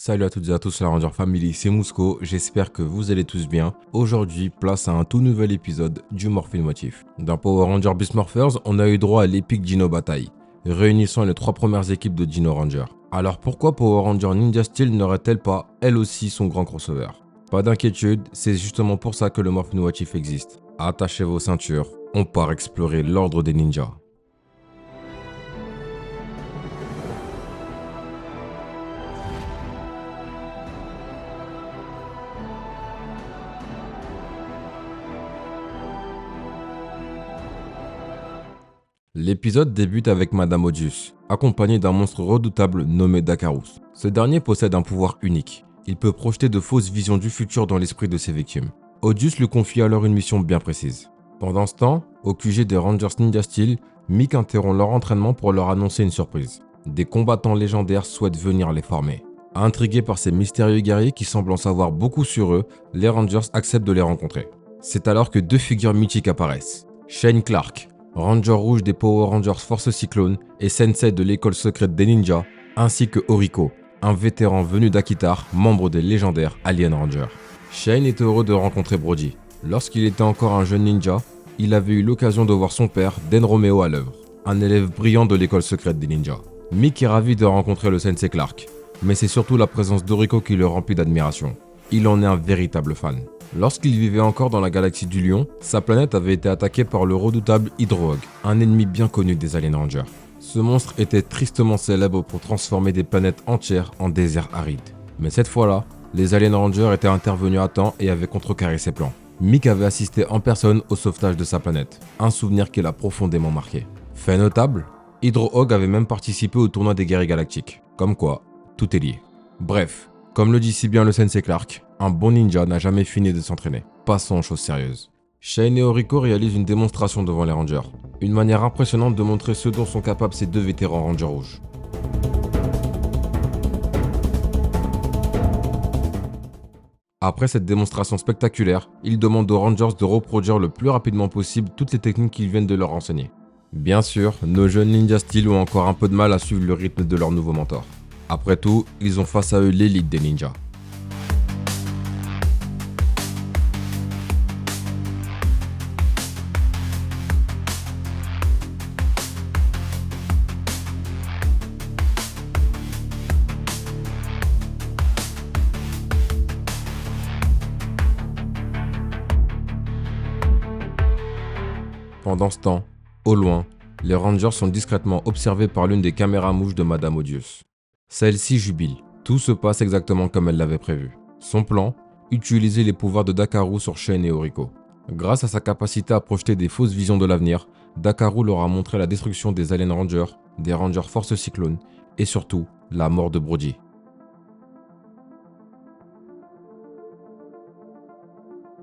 Salut à toutes et à tous la Ranger Family, c'est Mousco, j'espère que vous allez tous bien. Aujourd'hui, place à un tout nouvel épisode du Morphin Motif. Dans Power Ranger Beast Morphers, on a eu droit à l'épique Dino Bataille, réunissant les 3 premières équipes de Dino Ranger. Alors pourquoi Power Ranger Ninja Steel n'aurait-elle pas, elle aussi, son grand crossover? Pas d'inquiétude, c'est justement pour ça que le Morphin Motif existe. Attachez vos ceintures, on part explorer l'ordre des ninjas. L'épisode débute avec Madame Odious, accompagnée d'un monstre redoutable nommé Dakarus. Ce dernier possède un pouvoir unique. Il peut projeter de fausses visions du futur dans l'esprit de ses victimes. Odious lui confie alors une mission bien précise. Pendant ce temps, au QG des Rangers Ninja Steel, Mick interrompt leur entraînement pour leur annoncer une surprise. Des combattants légendaires souhaitent venir les former. Intrigués par ces mystérieux guerriers qui semblent en savoir beaucoup sur eux, les Rangers acceptent de les rencontrer. C'est alors que 2 figures mythiques apparaissent. Shane Clark, Ranger rouge des Power Rangers Force Cyclone et sensei de l'école secrète des ninjas, ainsi que Oriko, un vétéran venu d'Akitar, membre des légendaires Alien Rangers. Shane est heureux de rencontrer Brody. Lorsqu'il était encore un jeune ninja, il avait eu l'occasion de voir son père, Den Romeo, à l'œuvre, un élève brillant de l'école secrète des ninjas. Mick est ravi de rencontrer le sensei Clark, mais c'est surtout la présence d'Oriko qui le remplit d'admiration. Il en est un véritable fan. Lorsqu'il vivait encore dans la galaxie du Lion, sa planète avait été attaquée par le redoutable Hydro-Hog, un ennemi bien connu des Alien Rangers. Ce monstre était tristement célèbre pour transformer des planètes entières en déserts arides. Mais cette fois-là, les Alien Rangers étaient intervenus à temps et avaient contrecarré ses plans. Mick avait assisté en personne au sauvetage de sa planète, un souvenir qui l'a profondément marqué. Fait notable, Hydro-Hog avait même participé au tournoi des guerriers galactiques. Comme quoi, tout est lié. Bref, comme le dit si bien le sensei Clark, un bon ninja n'a jamais fini de s'entraîner. Passons aux choses sérieuses. Shane et Oriko réalisent une démonstration devant les Rangers. Une manière impressionnante de montrer ce dont sont capables ces 2 vétérans Rangers rouges. Après cette démonstration spectaculaire, ils demandent aux Rangers de reproduire le plus rapidement possible toutes les techniques qu'ils viennent de leur enseigner. Bien sûr, nos jeunes Ninja Steel ont encore un peu de mal à suivre le rythme de leur nouveau mentor. Après tout, ils ont face à eux l'élite des ninjas. Pendant ce temps, au loin, les Rangers sont discrètement observés par l'une des caméras mouches de Madame Odious. Celle-ci jubile. Tout se passe exactement comme elle l'avait prévu. Son plan, utiliser les pouvoirs de Dakarus sur Shane et Oriko. Grâce à sa capacité à projeter des fausses visions de l'avenir, Dakarus leur a montré la destruction des Alien Rangers, des Rangers Force Cyclone et surtout la mort de Brody.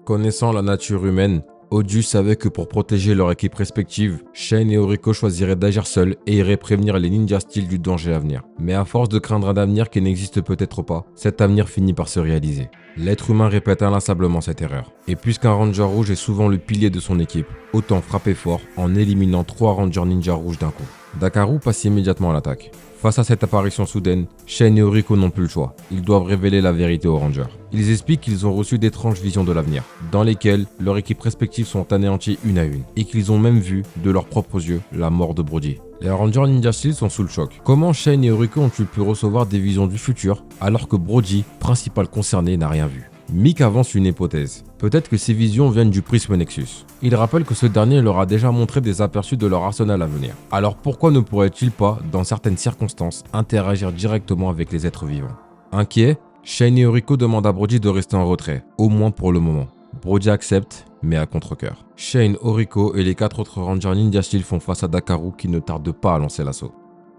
Connaissant la nature humaine, Odious savait que pour protéger leur équipe respective, Shane et Oriko choisiraient d'agir seuls et iraient prévenir les Ninja Steel du danger à venir. Mais à force de craindre un avenir qui n'existe peut-être pas, cet avenir finit par se réaliser. L'être humain répète inlassablement cette erreur. Et puisqu'un Ranger rouge est souvent le pilier de son équipe, autant frapper fort en éliminant 3 Rangers Ninja rouges d'un coup. Dakarus passe immédiatement à l'attaque. Face à cette apparition soudaine, Shane et Oriko n'ont plus le choix. Ils doivent révéler la vérité aux Rangers. Ils expliquent qu'ils ont reçu d'étranges visions de l'avenir, dans lesquelles leurs équipes respectives sont anéanties une à une, et qu'ils ont même vu, de leurs propres yeux, la mort de Brody. Les Rangers Ninja Steel sont sous le choc. Comment Shane et Oriko ont-ils pu recevoir des visions du futur, alors que Brody, principal concerné, n'a rien vu? Mick avance une hypothèse. Peut-être que ces visions viennent du prisme Nexus. Il rappelle que ce dernier leur a déjà montré des aperçus de leur arsenal à venir. Alors pourquoi ne pourrait-il pas, dans certaines circonstances, interagir directement avec les êtres vivants? Inquiet, Shane et Oriko demandent à Brody de rester en retrait, au moins pour le moment. Brody accepte, mais à contre-cœur. Shane, Oriko et les 4 autres Rangers Ninja Steel font face à Dakarus qui ne tarde pas à lancer l'assaut.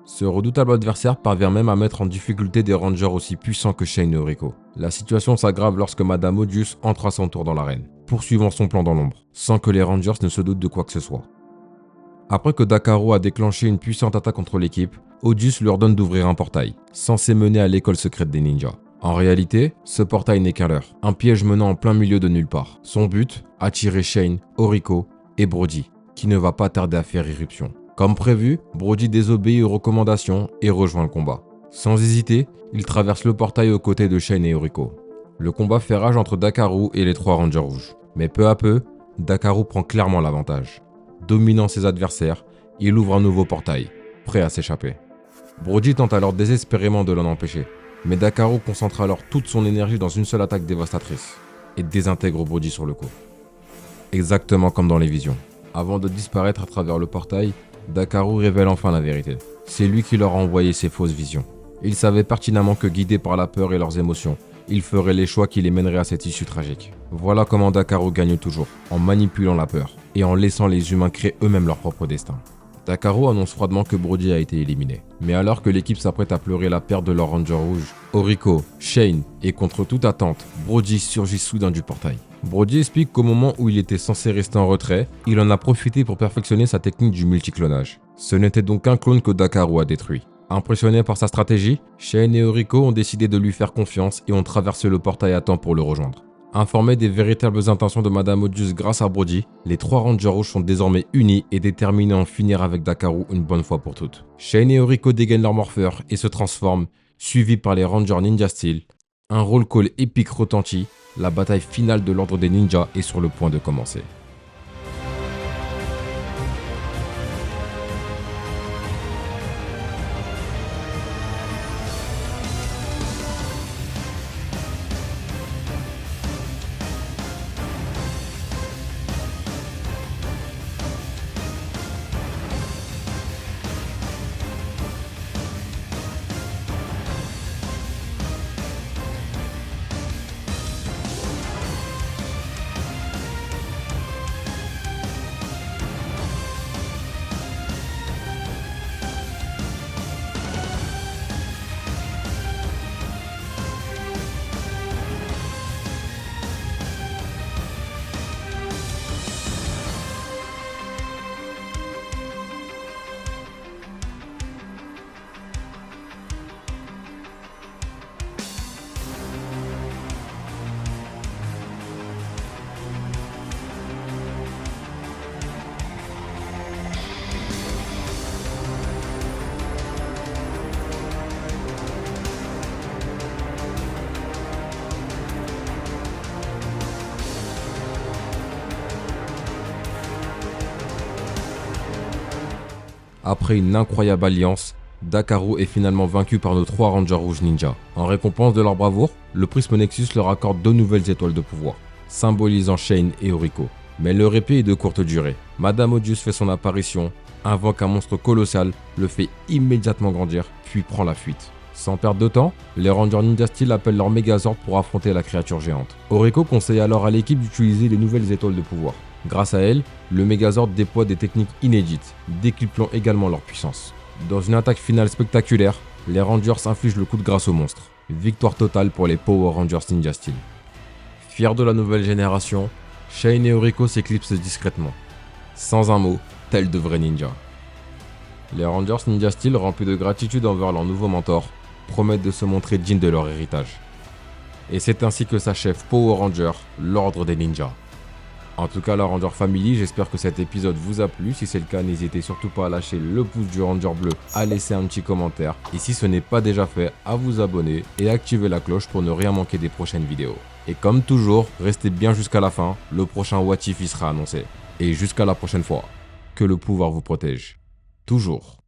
Ce redoutable adversaire parvient même à mettre en difficulté des Rangers aussi puissants que Shane et Oriko. La situation s'aggrave lorsque Madame Odious entre à son tour dans l'arène, poursuivant son plan dans l'ombre, sans que les Rangers ne se doutent de quoi que ce soit. Après que Dakarus a déclenché une puissante attaque contre l'équipe, Odious leur donne d'ouvrir un portail, censé mener à l'école secrète des ninjas. En réalité, ce portail n'est qu'un leurre, un piège menant en plein milieu de nulle part. Son but, attirer Shane, Oriko et Brody, qui ne va pas tarder à faire irruption. Comme prévu, Brody désobéit aux recommandations et rejoint le combat. Sans hésiter, il traverse le portail aux côtés de Shane et Yuriko. Le combat fait rage entre Dakaru et les 3 Rangers rouges. Mais peu à peu, Dakaru prend clairement l'avantage. Dominant ses adversaires, il ouvre un nouveau portail, prêt à s'échapper. Brody tente alors désespérément de l'en empêcher, mais Dakaru concentre alors toute son énergie dans une seule attaque dévastatrice et désintègre Brody sur le coup. Exactement comme dans les visions. Avant de disparaître à travers le portail, Dakaru révèle enfin la vérité. C'est lui qui leur a envoyé ces fausses visions. Il savait pertinemment que guidés par la peur et leurs émotions, il ferait les choix qui les mèneraient à cette issue tragique. Voilà comment Dakaru gagne toujours, en manipulant la peur et en laissant les humains créer eux-mêmes leur propre destin. Dakaru annonce froidement que Brody a été éliminé. Mais alors que l'équipe s'apprête à pleurer la perte de leur Ranger rouge, Oriko, Shane et contre toute attente, Brody surgit soudain du portail. Brody explique qu'au moment où il était censé rester en retrait, il en a profité pour perfectionner sa technique du multiclonage. Ce n'était donc qu'un clone que Dakaru a détruit. Impressionnés par sa stratégie, Shane et Oriko ont décidé de lui faire confiance et ont traversé le portail à temps pour le rejoindre. Informés des véritables intentions de Madame Odious grâce à Brody, les 3 Rangers rouges sont désormais unis et déterminés à en finir avec Dakaru une bonne fois pour toutes. Shane et Oriko dégainent leur morpheur et se transforment, suivis par les Rangers Ninja Steel. Un roll call épique retentit, la bataille finale de l'ordre des ninjas est sur le point de commencer. Après une incroyable alliance, Dakaru est finalement vaincu par nos 3 Rangers rouges ninja. En récompense de leur bravoure, le Prisme Nexus leur accorde 2 nouvelles étoiles de pouvoir, symbolisant Shane et Oriko. Mais leur épée est de courte durée. Madame Odious fait son apparition, invoque un monstre colossal, le fait immédiatement grandir, puis prend la fuite. Sans perdre de temps, les Rangers Ninja Steel appellent leur Megazord pour affronter la créature géante. Oriko conseille alors à l'équipe d'utiliser les nouvelles étoiles de pouvoir. Grâce à elle, le Megazord déploie des techniques inédites, décuplant également leur puissance. Dans une attaque finale spectaculaire, les Rangers infligent le coup de grâce au monstre. Victoire totale pour les Power Rangers Ninja Steel. Fiers de la nouvelle génération, Shane et Oriko s'éclipsent discrètement. Sans un mot, tels de vrais ninjas. Les Rangers Ninja Steel, remplis de gratitude envers leur nouveau mentor, promettent de se montrer dignes de leur héritage. Et c'est ainsi que s'achève Power Rangers, l'ordre des ninjas. En tout cas la Ranger Family, j'espère que cet épisode vous a plu. Si c'est le cas, n'hésitez surtout pas à lâcher le pouce du Ranger bleu, à laisser un petit commentaire. Et si ce n'est pas déjà fait, à vous abonner et activer la cloche pour ne rien manquer des prochaines vidéos. Et comme toujours, restez bien jusqu'à la fin, le prochain What If y sera annoncé. Et jusqu'à la prochaine fois, que le pouvoir vous protège. Toujours.